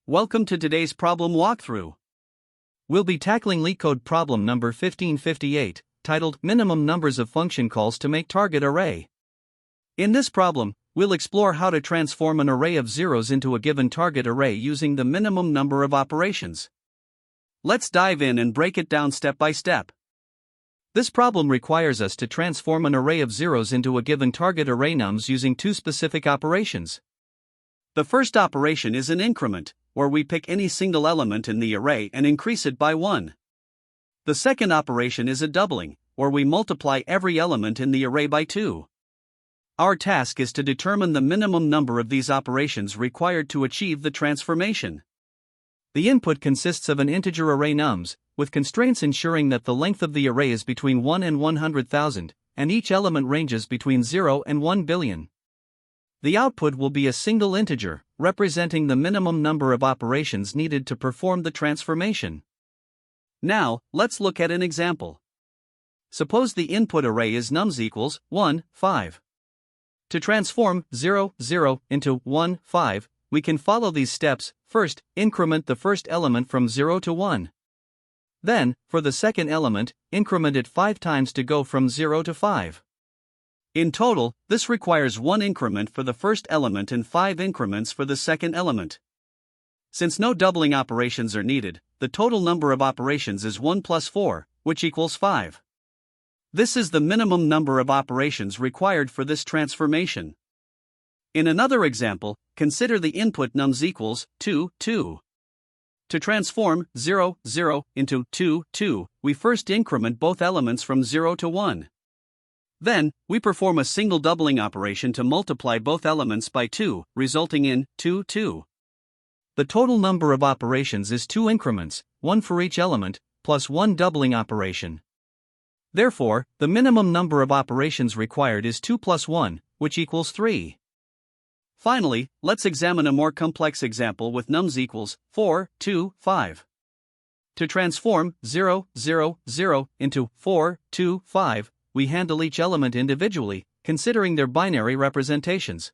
Welcome to today's problem walkthrough. We'll be tackling LeetCode problem number 1558, titled Minimum Numbers of Function Calls to Make Target Array. In this problem, we'll explore how to transform an array of zeros into a given target array using the minimum number of operations. Let's dive in and break it down step by step. This problem requires us to transform an array of zeros into a given target array nums using two specific operations. The first operation is an increment, where we pick any single element in the array and increase it by 1. The second operation is a doubling, where we multiply every element in the array by 2. Our task is to determine the minimum number of these operations required to achieve the transformation. The input consists of an integer array nums, with constraints ensuring that the length of the array is between 1 and 100,000, and each element ranges between 0 and 1 billion. The output will be a single integer, representing the minimum number of operations needed to perform the transformation. Now, let's look at an example. Suppose the input array is nums equals 1, 5. To transform 0, 0 into 1, 5, we can follow these steps. First, increment the first element from 0 to 1. Then, for the second element, increment it 5 times to go from 0 to 5. In total, this requires 1 increment for the first element and 5 increments for the second element. Since no doubling operations are needed, the total number of operations is 1 plus 4, which equals 5. This is the minimum number of operations required for this transformation. In another example, consider the input nums equals 2, 2. To transform 0, 0 into 2, 2, we first increment both elements from 0 to 1. Then, we perform a single doubling operation to multiply both elements by 2, resulting in 2, 2. The total number of operations is 2 increments, 1 for each element, plus 1 doubling operation. Therefore, the minimum number of operations required is 2 plus 1, which equals 3. Finally, let's examine a more complex example with nums equals 4, 2, 5. To transform 0, 0, 0 into 4, 2, 5, we handle each element individually, considering their binary representations.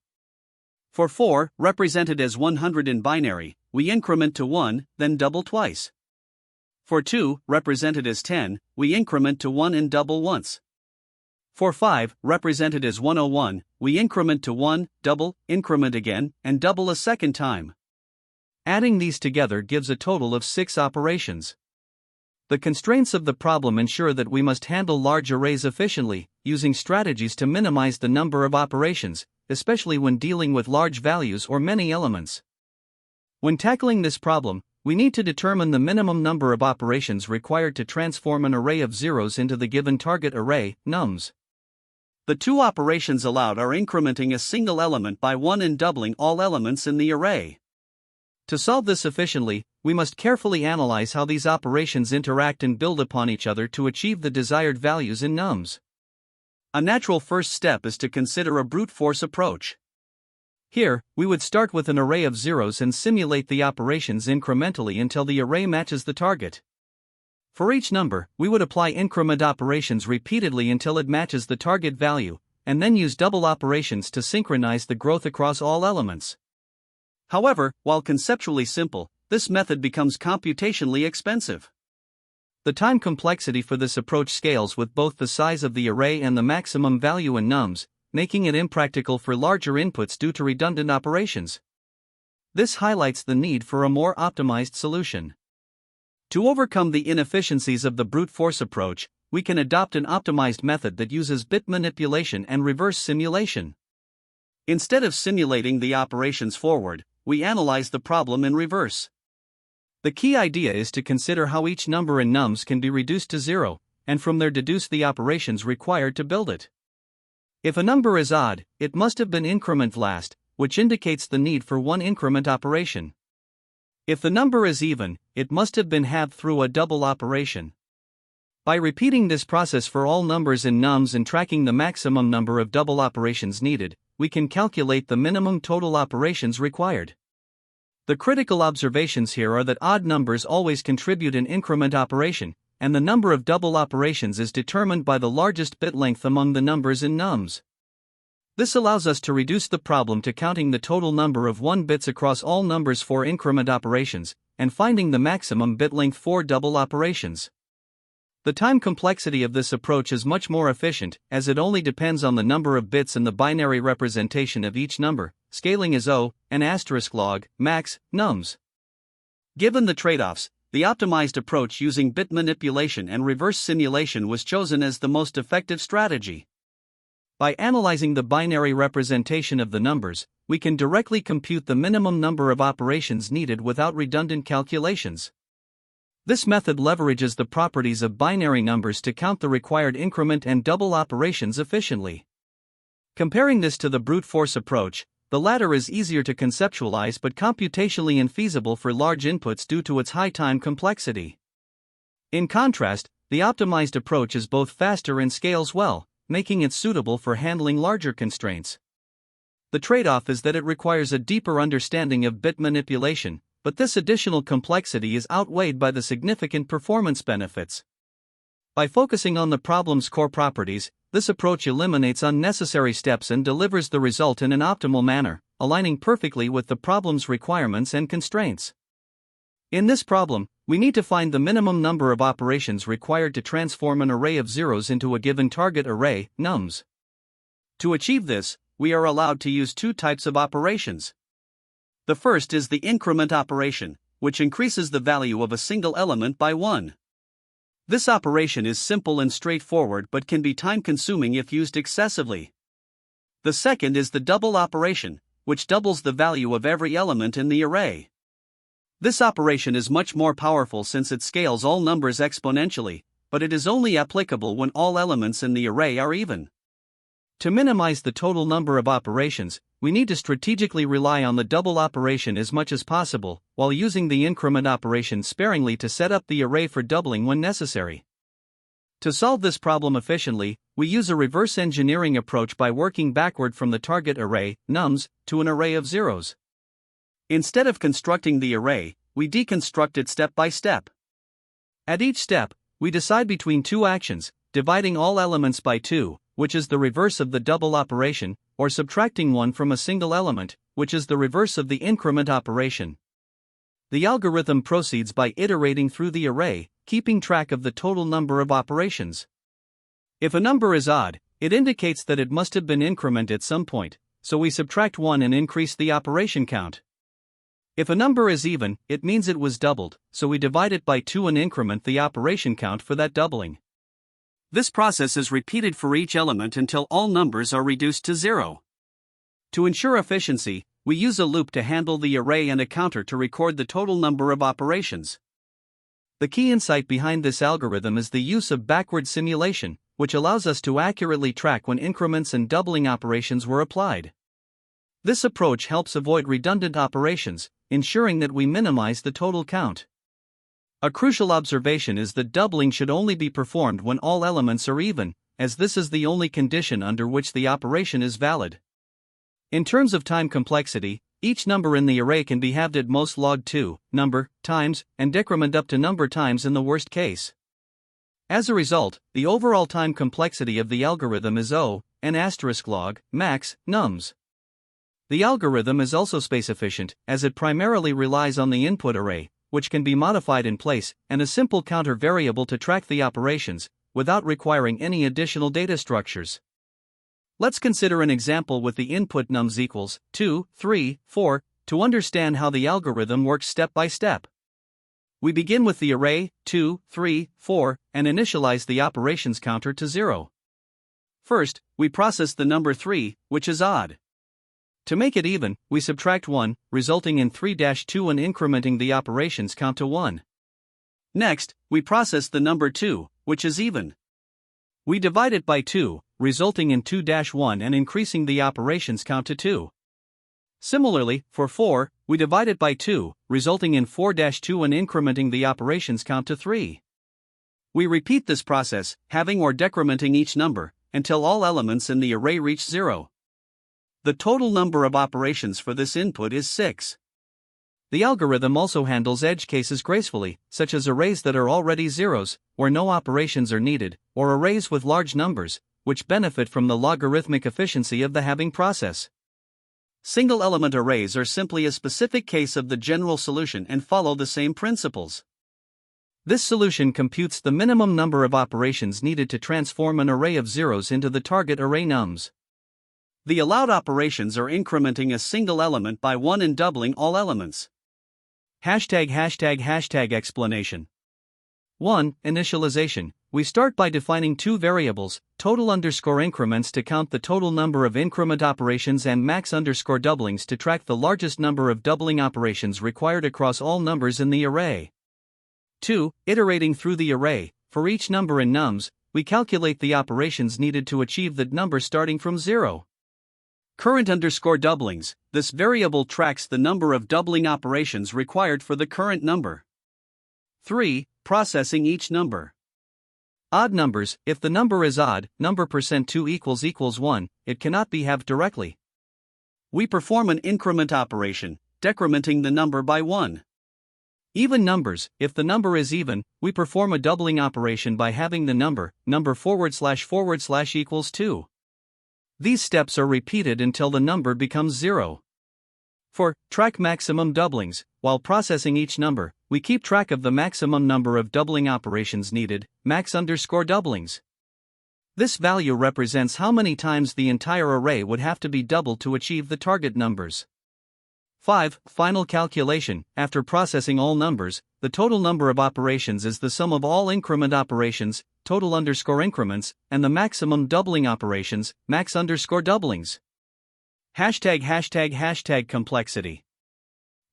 For 4, represented as 100 in binary, we increment to 1, then double twice. For 2, represented as 10, we increment to 1 and double once. For 5, represented as 101, we increment to 1, double, increment again, and double a second time. Adding these together gives a total of 6 operations. The constraints of the problem ensure that we must handle large arrays efficiently, using strategies to minimize the number of operations, especially when dealing with large values or many elements. When tackling this problem, we need to determine the minimum number of operations required to transform an array of zeros into the given target array, nums. The two operations allowed are incrementing a single element by 1 and doubling all elements in the array. To solve this efficiently, we must carefully analyze how these operations interact and build upon each other to achieve the desired values in nums. A natural first step is to consider a brute force approach. Here, we would start with an array of zeros and simulate the operations incrementally until the array matches the target. For each number, we would apply increment operations repeatedly until it matches the target value, and then use double operations to synchronize the growth across all elements. However, while conceptually simple, this method becomes computationally expensive. The time complexity for this approach scales with both the size of the array and the maximum value in nums, making it impractical for larger inputs due to redundant operations. This highlights the need for a more optimized solution. To overcome the inefficiencies of the brute force approach, we can adopt an optimized method that uses bit manipulation and reverse simulation. Instead of simulating the operations forward, we analyze the problem in reverse. The key idea is to consider how each number in nums can be reduced to 0, and from there deduce the operations required to build it. If a number is odd, it must have been increment last, which indicates the need for 1 increment operation. If the number is even, it must have been halved through a double operation. By repeating this process for all numbers in nums and tracking the maximum number of double operations needed, we can calculate the minimum total operations required. The critical observations here are that odd numbers always contribute an increment operation, and the number of double operations is determined by the largest bit length among the numbers in nums. This allows us to reduce the problem to counting the total number of 1 bits across all numbers for increment operations, and finding the maximum bit length for double operations. The time complexity of this approach is much more efficient, as it only depends on the number of bits in the binary representation of each number. Scaling is O, and asterisk log, max, nums. Given the trade-offs, the optimized approach using bit manipulation and reverse simulation was chosen as the most effective strategy. By analyzing the binary representation of the numbers, we can directly compute the minimum number of operations needed without redundant calculations. This method leverages the properties of binary numbers to count the required increment and double operations efficiently. Comparing this to the brute force approach, the latter is easier to conceptualize but computationally infeasible for large inputs due to its high time complexity. In contrast, the optimized approach is both faster and scales well, making it suitable for handling larger constraints. The trade-off is that it requires a deeper understanding of bit manipulation, but this additional complexity is outweighed by the significant performance benefits. By focusing on the problem's core properties, this approach eliminates unnecessary steps and delivers the result in an optimal manner, aligning perfectly with the problem's requirements and constraints. In this problem, we need to find the minimum number of operations required to transform an array of zeros into a given target array, nums. To achieve this, we are allowed to use two types of operations. The first is the increment operation, which increases the value of a single element by 1. This operation is simple and straightforward but can be time-consuming if used excessively. The second is the double operation, which doubles the value of every element in the array. This operation is much more powerful since it scales all numbers exponentially, but it is only applicable when all elements in the array are even. To minimize the total number of operations, we need to strategically rely on the double operation as much as possible, while using the increment operation sparingly to set up the array for doubling when necessary. To solve this problem efficiently, we use a reverse engineering approach by working backward from the target array, nums, to an array of zeros. Instead of constructing the array, we deconstruct it step by step. At each step, we decide between two actions: dividing all elements by 2, which is the reverse of the double operation, or subtracting 1 from a single element, which is the reverse of the increment operation. The algorithm proceeds by iterating through the array, keeping track of the total number of operations. If a number is odd, it indicates that it must have been incremented at some point, so we subtract 1 and increase the operation count. If a number is even, it means it was doubled, so we divide it by 2 and increment the operation count for that doubling. This process is repeated for each element until all numbers are reduced to 0. To ensure efficiency, we use a loop to handle the array and a counter to record the total number of operations. The key insight behind this algorithm is the use of backward simulation, which allows us to accurately track when increments and doubling operations were applied. This approach helps avoid redundant operations, ensuring that we minimize the total count. A crucial observation is that doubling should only be performed when all elements are even, as this is the only condition under which the operation is valid. In terms of time complexity, each number in the array can be halved at most log 2, number, times, and decrement up to number times in the worst case. As a result, the overall time complexity of the algorithm is O, n asterisk log, max, nums. The algorithm is also space efficient, as it primarily relies on the input array, which can be modified in place, and a simple counter variable to track the operations, without requiring any additional data structures. Let's consider an example with the input nums equals 2, 3, 4, to understand how the algorithm works step by step. We begin with the array 2, 3, 4, and initialize the operations counter to 0. First, we process the number 3, which is odd. To make it even, we subtract 1, resulting in 3-2 and incrementing the operations count to 1. Next, we process the number 2, which is even. We divide it by 2, resulting in 2-1 and increasing the operations count to 2. Similarly, for 4, we divide it by 2, resulting in 4-2 and incrementing the operations count to 3. We repeat this process, halving or decrementing each number, until all elements in the array reach 0. The total number of operations for this input is 6. The algorithm also handles edge cases gracefully, such as arrays that are already zeros, where no operations are needed, or arrays with large numbers, which benefit from the logarithmic efficiency of the halving process. Single-element arrays are simply a specific case of the general solution and follow the same principles. This solution computes the minimum number of operations needed to transform an array of zeros into the target array nums. The allowed operations are incrementing a single element by 1 and doubling all elements. Explanation. 1. Initialization. We start by defining two variables, total_increments to count the total number of increment operations and max_doublings to track the largest number of doubling operations required across all numbers in the array. 2. Iterating through the array. For each number in nums, we calculate the operations needed to achieve that number starting from 0. Current_doublings. This variable tracks the number of doubling operations required for the current number. 3. Processing each number. Odd numbers. If the number is odd, number %2 == 1, it cannot be halved directly. We perform an increment operation, decrementing the number by 1. Even numbers. If the number is even, we perform a doubling operation by halving the number == 2. These steps are repeated until the number becomes 0. For track maximum doublings, while processing each number, we keep track of the maximum number of doubling operations needed, max_doublings. This value represents how many times the entire array would have to be doubled to achieve the target numbers. 5. Final calculation. After processing all numbers, the total number of operations is the sum of all increment operations, total_increments, and the maximum doubling operations, max_doublings. Complexity.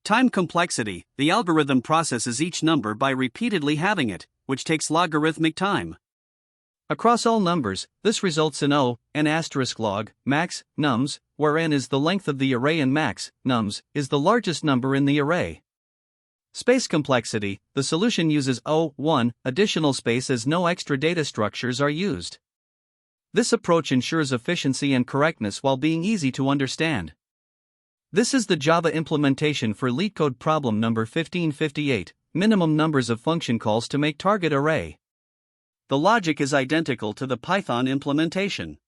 Time complexity. The algorithm processes each number by repeatedly halving it, which takes logarithmic time. Across all numbers, this results in n*log, max, nums, where n is the length of the array and max, nums, is the largest number in the array. Space complexity. The solution uses O(1) additional space as no extra data structures are used. This approach ensures efficiency and correctness while being easy to understand. This is the Java implementation for LeetCode problem number 1558, minimum numbers of function calls to make target array. The logic is identical to the Python implementation.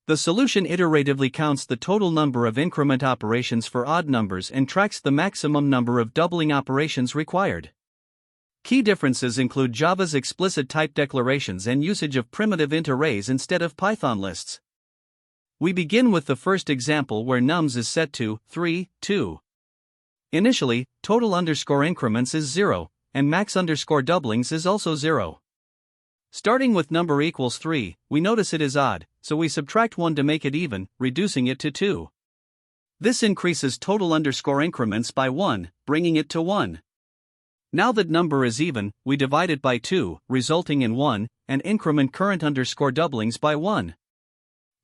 The solution iteratively counts the total number of increment operations for odd numbers and tracks the maximum number of doubling operations required. Key differences include Java's explicit type declarations and usage of primitive int arrays instead of Python lists. We begin with the first example where nums is set to 3, 2. Initially, total_increments is 0, and max_doublings is also 0. Starting with number equals 3, we notice it is odd, so we subtract 1 to make it even, reducing it to 2. This increases total_increments by 1, bringing it to 1. Now that number is even, we divide it by 2, resulting in 1, and increment current_doublings by 1.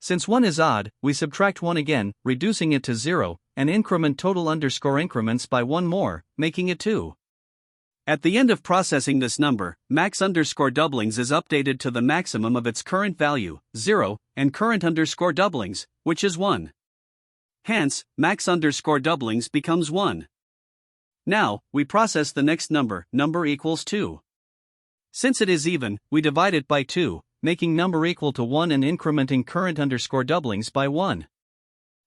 Since 1 is odd, we subtract 1 again, reducing it to 0, and increment total_increments by 1 more, making it 2. At the end of processing this number, max_doublings is updated to the maximum of its current value, 0, and current_doublings, which is 1. Hence, max_doublings becomes 1. Now, we process the next number equals 2. Since it is even, we divide it by 2, making number equal to 1 and incrementing current_doublings by 1.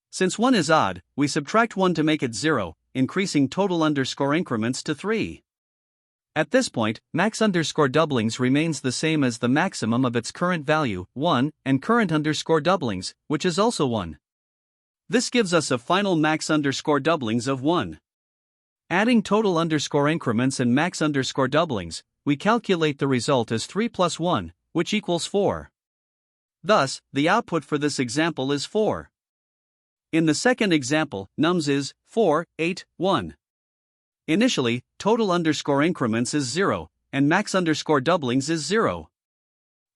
Since 1 is odd, we subtract 1 to make it 0, increasing total_increments to 3. At this point, max_doublings remains the same as the maximum of its current value, 1, and current_doublings, which is also 1. This gives us a final max_doublings of 1. Adding total_increments and max_doublings, we calculate the result as 3 plus 1, which equals 4. Thus, the output for this example is 4. In the second example, nums is 4, 8, 1. Initially, total_increments is 0, and max_doublings is 0.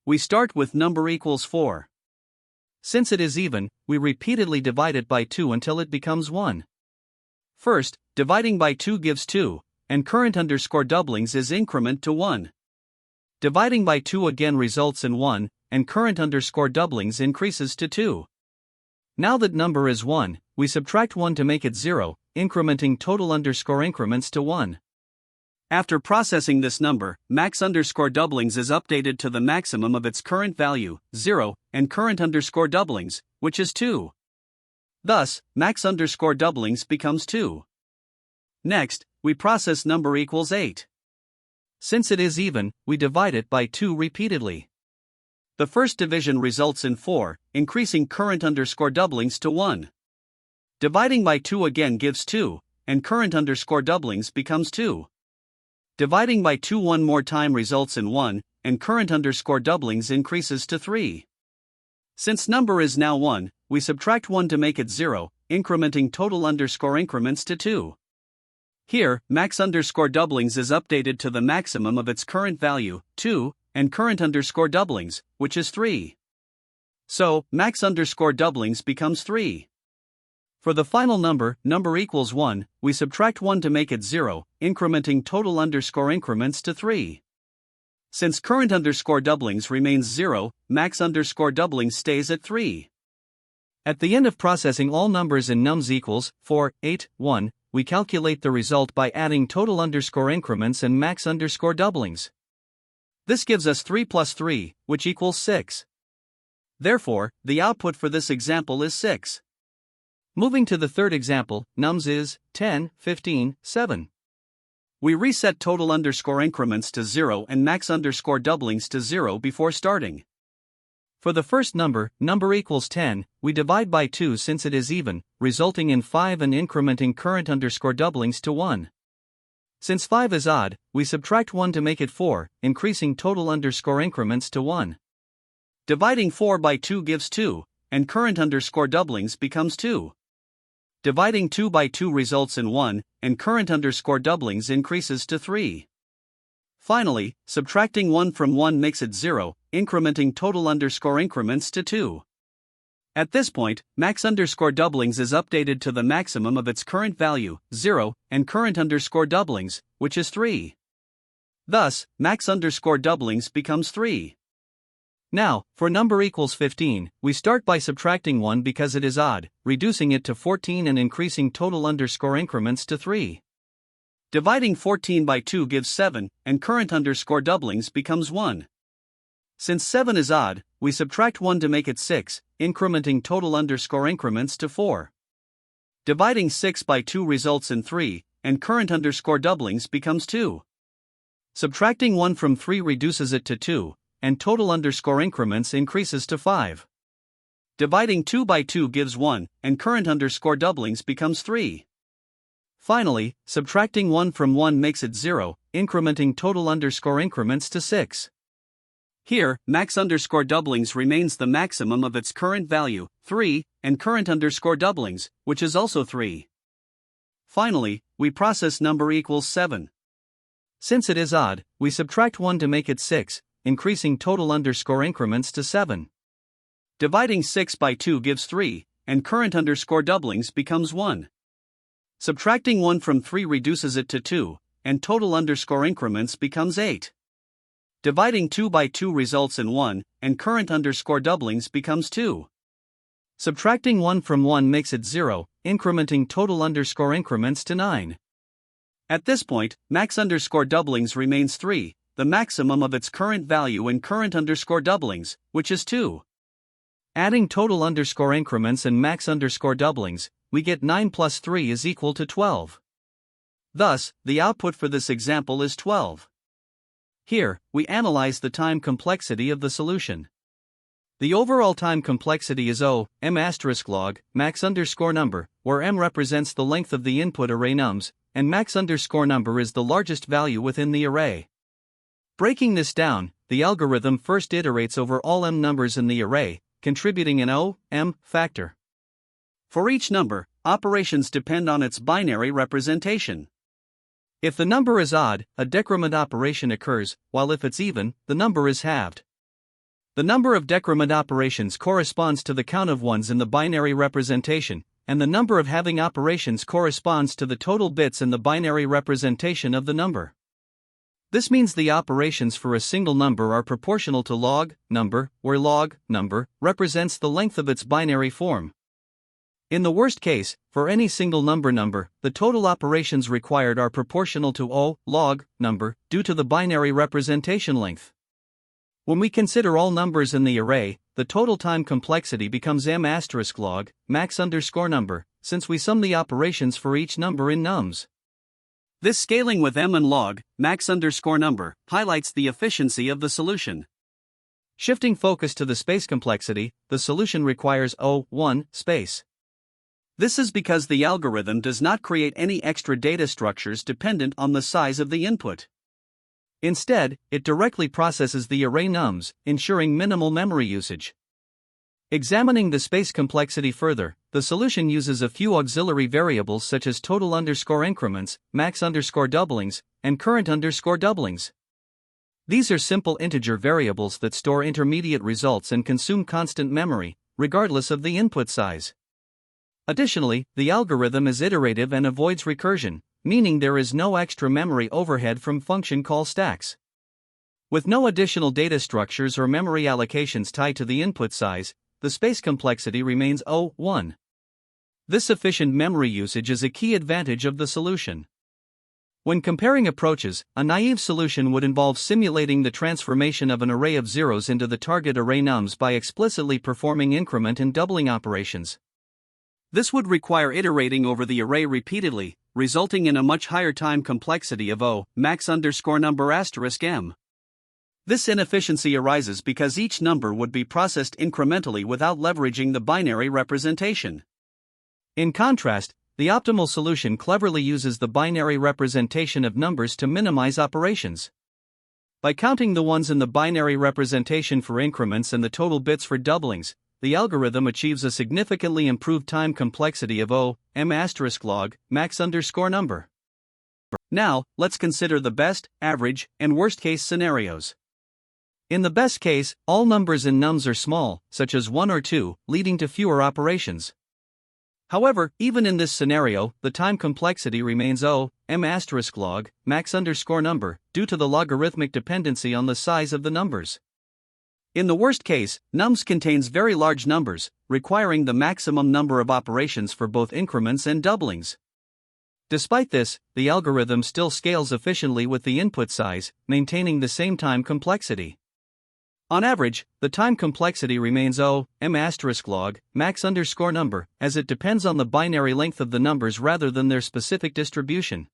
We start with number equals 4. Since it is even, we repeatedly divide it by 2 until it becomes 1. First, dividing by 2 gives 2, and current_doublings is increment to 1. Dividing by 2 again results in 1, and current_doublings increases to 2. Now that number is 1, we subtract 1 to make it 0, incrementing total_increments to 1. After processing this number, max underscore doublings is updated to the maximum of its current value, 0, and current underscore doublings, which is 2. Thus, max underscore doublings becomes 2. Next, we process number equals 8. Since it is even, we divide it by 2 repeatedly. The first division results in 4, increasing current underscore doublings to 1. Dividing by 2 again gives 2, and current underscore doublings becomes 2. Dividing by 2 one more time results in 1, and current underscore doublings increases to 3. Since number is now 1, we subtract 1 to make it 0, incrementing total underscore increments to 2. Here, max underscore doublings is updated to the maximum of its current value, 2, and current underscore doublings, which is 3. So, max underscore doublings becomes 3. For the final number equals 1, we subtract 1 to make it 0, incrementing total underscore increments to 3. Since current underscore doublings remains 0, max underscore doublings stays at 3. At the end of processing all numbers in nums equals 4, 8, 1, we calculate the result by adding total underscore increments and max underscore doublings. This gives us 3 plus 3, which equals 6. Therefore, the output for this example is 6. Moving to the third example, nums is 10, 15, 7. We reset total underscore increments to 0 and max underscore doublings to 0 before starting. For the first number equals 10, we divide by 2 since it is even, resulting in 5 and incrementing current underscore doublings to 1. Since 5 is odd, we subtract 1 to make it 4, increasing total underscore increments to 1. Dividing 4 by 2 gives 2, and current underscore doublings becomes 2. Dividing 2 by 2 results in 1, and current underscore doublings increases to 3. Finally, subtracting 1 from 1 makes it 0, incrementing total underscore increments to 2. At this point, max underscore doublings is updated to the maximum of its current value, 0, and current underscore doublings, which is 3. Thus, max underscore doublings becomes 3. Now, for number equals 15, we start by subtracting 1 because it is odd, reducing it to 14 and increasing total underscore increments to 3. Dividing 14 by 2 gives 7, and current underscore doublings becomes 1. Since 7 is odd, we subtract 1 to make it 6, incrementing total underscore increments to 4. Dividing 6 by 2 results in 3, and current underscore doublings becomes 2. Subtracting 1 from 3 reduces it to 2, and total underscore increments increases to 5. Dividing 2 by 2 gives 1, and current underscore doublings becomes 3. Finally, subtracting 1 from 1 makes it 0, incrementing total underscore increments to 6. Here, max underscore doublings remains the maximum of its current value, 3, and current underscore doublings, which is also 3. Finally, we process number equals 7. Since it is odd, we subtract 1 to make it 6, increasing total underscore increments to 7. Dividing 6 by 2 gives 3, and current underscore doublings becomes 1. Subtracting 1 from 3 reduces it to 2, and total underscore increments becomes 8. Dividing 2 by 2 results in 1, and current underscore doublings becomes 2. Subtracting 1 from 1 makes it 0, incrementing total underscore increments to 9. At this point, max underscore doublings remains 3, the maximum of its current value in current underscore doublings, which is 2. Adding total underscore increments and max underscore doublings, we get 9 plus 3 is equal to 12. Thus, the output for this example is 12. Here, we analyze the time complexity of the solution. The overall time complexity is O(m*) log, max underscore number, where m represents the length of the input array nums, and max underscore number is the largest value within the array. Breaking this down, the algorithm first iterates over all m numbers in the array, contributing an O(m) factor. For each number, operations depend on its binary representation. If the number is odd, a decrement operation occurs, while if it's even, the number is halved. The number of decrement operations corresponds to the count of ones in the binary representation, and the number of halving operations corresponds to the total bits in the binary representation of the number. This means the operations for a single number are proportional to log number, where log number represents the length of its binary form. In the worst case, for any single number, the total operations required are proportional to O log number due to the binary representation length. When we consider all numbers in the array, the total time complexity becomes m asterisk log max underscore number, since we sum the operations for each number in nums. This scaling with m and log max underscore number highlights the efficiency of the solution. Shifting focus to the space complexity, the solution requires O1 space. This is because the algorithm does not create any extra data structures dependent on the size of the input. Instead, it directly processes the array nums, ensuring minimal memory usage. Examining the space complexity further, the solution uses a few auxiliary variables such as total underscore increments, max underscore doublings, and current underscore doublings. These are simple integer variables that store intermediate results and consume constant memory, regardless of the input size. Additionally, the algorithm is iterative and avoids recursion, meaning there is no extra memory overhead from function call stacks. With no additional data structures or memory allocations tied to the input size, the space complexity remains O1. This efficient memory usage is a key advantage of the solution. When comparing approaches, a naive solution would involve simulating the transformation of an array of zeros into the target array nums by explicitly performing increment and doubling operations. This would require iterating over the array repeatedly, resulting in a much higher time complexity of O max underscore number asterisk m. This inefficiency arises because each number would be processed incrementally without leveraging the binary representation. In contrast, the optimal solution cleverly uses the binary representation of numbers to minimize operations. By counting the ones in the binary representation for increments and the total bits for doublings, the algorithm achieves a significantly improved time complexity of O m asterisk log max underscore number. Now, let's consider the best, average, and worst case scenarios. In the best case, all numbers in nums are small, such as 1 or 2, leading to fewer operations. However, even in this scenario, the time complexity remains O m asterisk log max underscore number due to the logarithmic dependency on the size of the numbers. In the worst case, nums contains very large numbers, requiring the maximum number of operations for both increments and doublings. Despite this, the algorithm still scales efficiently with the input size, maintaining the same time complexity. On average, the time complexity remains O m asterisk log max underscore number, as it depends on the binary length of the numbers rather than their specific distribution.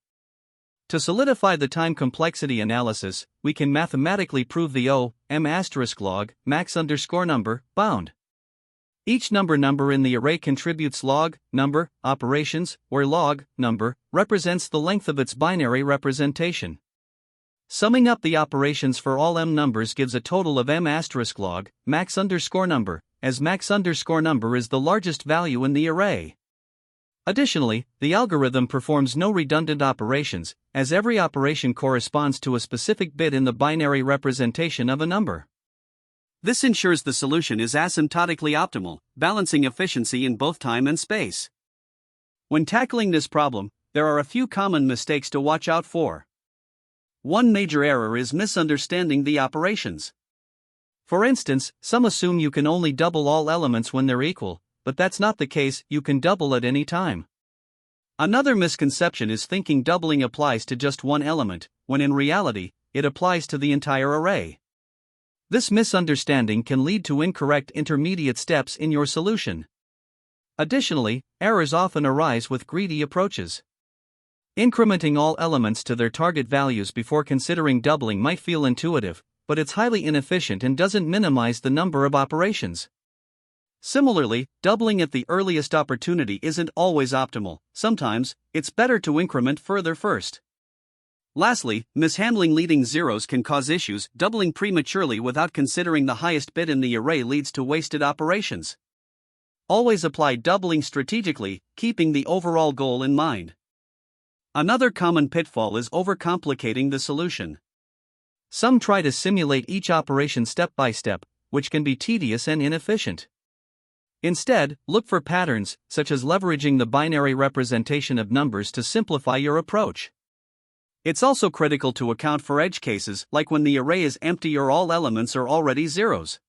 To solidify the time complexity analysis, we can mathematically prove the O m asterisk log max underscore number bound. Each number in the array contributes log number operations, where log number represents the length of its binary representation. Summing up the operations for all m numbers gives a total of m asterisk log max underscore number, as max underscore number is the largest value in the array. Additionally, the algorithm performs no redundant operations, as every operation corresponds to a specific bit in the binary representation of a number. This ensures the solution is asymptotically optimal, balancing efficiency in both time and space. When tackling this problem, there are a few common mistakes to watch out for. One major error is misunderstanding the operations. For instance, some assume you can only double all elements when they're equal, but that's not the case. You can double at any time. Another misconception is thinking doubling applies to just one element, when in reality, it applies to the entire array. This misunderstanding can lead to incorrect intermediate steps in your solution. Additionally, errors often arise with greedy approaches. Incrementing all elements to their target values before considering doubling might feel intuitive, but it's highly inefficient and doesn't minimize the number of operations. Similarly, doubling at the earliest opportunity isn't always optimal. Sometimes, it's better to increment further first. Lastly, mishandling leading zeros can cause issues. Doubling prematurely without considering the highest bit in the array leads to wasted operations. Always apply doubling strategically, keeping the overall goal in mind. Another common pitfall is overcomplicating the solution. Some try to simulate each operation step by step, which can be tedious and inefficient. Instead, look for patterns, such as leveraging the binary representation of numbers to simplify your approach. It's also critical to account for edge cases, like when the array is empty or all elements are already zeros.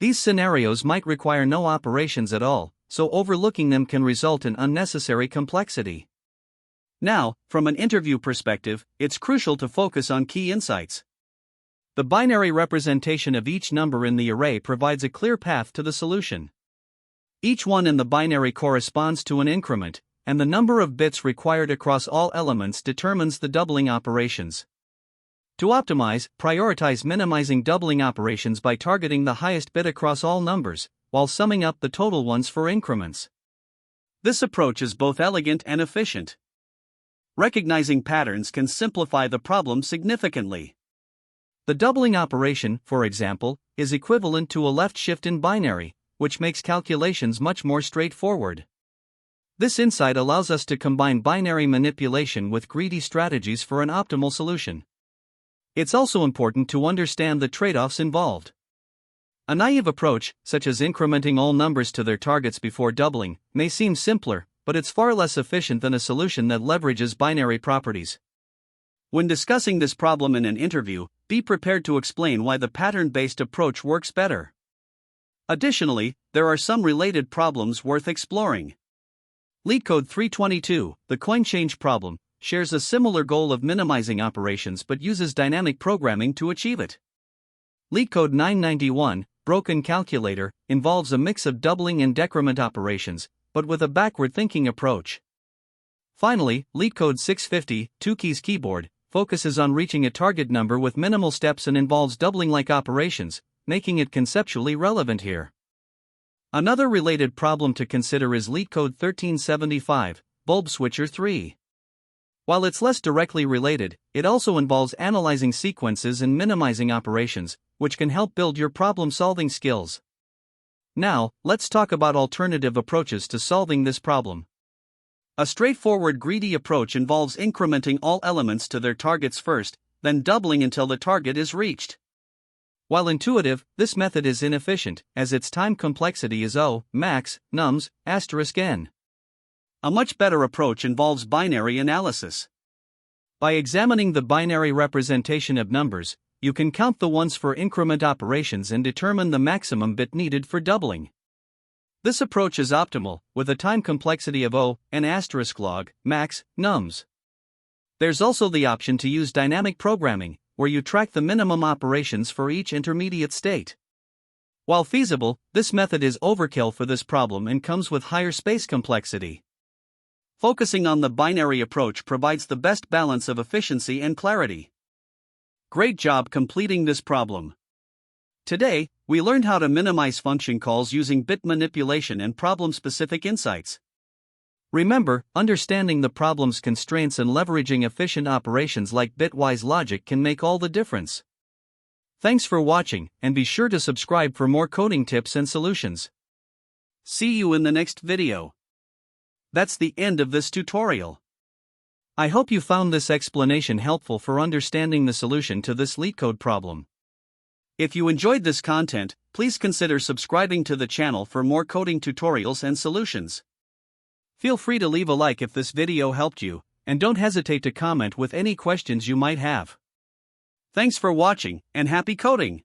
These scenarios might require no operations at all, so overlooking them can result in unnecessary complexity. Now, from an interview perspective, it's crucial to focus on key insights. The binary representation of each number in the array provides a clear path to the solution. Each one in the binary corresponds to an increment, and the number of bits required across all elements determines the doubling operations. To optimize, prioritize minimizing doubling operations by targeting the highest bit across all numbers, while summing up the total ones for increments. This approach is both elegant and efficient. Recognizing patterns can simplify the problem significantly. The doubling operation, for example, is equivalent to a left shift in binary, which makes calculations much more straightforward. This insight allows us to combine binary manipulation with greedy strategies for an optimal solution. It's also important to understand the trade-offs involved. A naive approach, such as incrementing all numbers to their targets before doubling, may seem simpler, but it's far less efficient than a solution that leverages binary properties. When discussing this problem in an interview, be prepared to explain why the pattern-based approach works better. Additionally, there are some related problems worth exploring. LeetCode 322, the coin change problem, shares a similar goal of minimizing operations but uses dynamic programming to achieve it. LeetCode 991, broken calculator, involves a mix of doubling and decrement operations, but with a backward-thinking approach. Finally, LeetCode 650, two keys keyboard, focuses on reaching a target number with minimal steps and involves doubling-like operations, making it conceptually relevant here. Another related problem to consider is LeetCode 1375, bulb switcher 3. While it's less directly related, it also involves analyzing sequences and minimizing operations, which can help build your problem-solving skills. Now, let's talk about alternative approaches to solving this problem. A straightforward greedy approach involves incrementing all elements to their targets first, then doubling until the target is reached. While intuitive, this method is inefficient, as its time complexity is O, max, nums, *n. A much better approach involves binary analysis. By examining the binary representation of numbers, you can count the ones for increment operations and determine the maximum bit needed for doubling. This approach is optimal, with a time complexity of O, n log, max, nums. There's also the option to use dynamic programming, where you track the minimum operations for each intermediate state. While feasible, this method is overkill for this problem and comes with higher space complexity. Focusing on the binary approach provides the best balance of efficiency and clarity. Great job completing this problem. Today, we learned how to minimize function calls using bit manipulation and problem-specific insights. Remember, understanding the problem's constraints and leveraging efficient operations like bitwise logic can make all the difference. Thanks for watching, and be sure to subscribe for more coding tips and solutions. See you in the next video. That's the end of this tutorial. I hope you found this explanation helpful for understanding the solution to this LeetCode problem. If you enjoyed this content, please consider subscribing to the channel for more coding tutorials and solutions. Feel free to leave a like if this video helped you, and don't hesitate to comment with any questions you might have. Thanks for watching, and happy coding!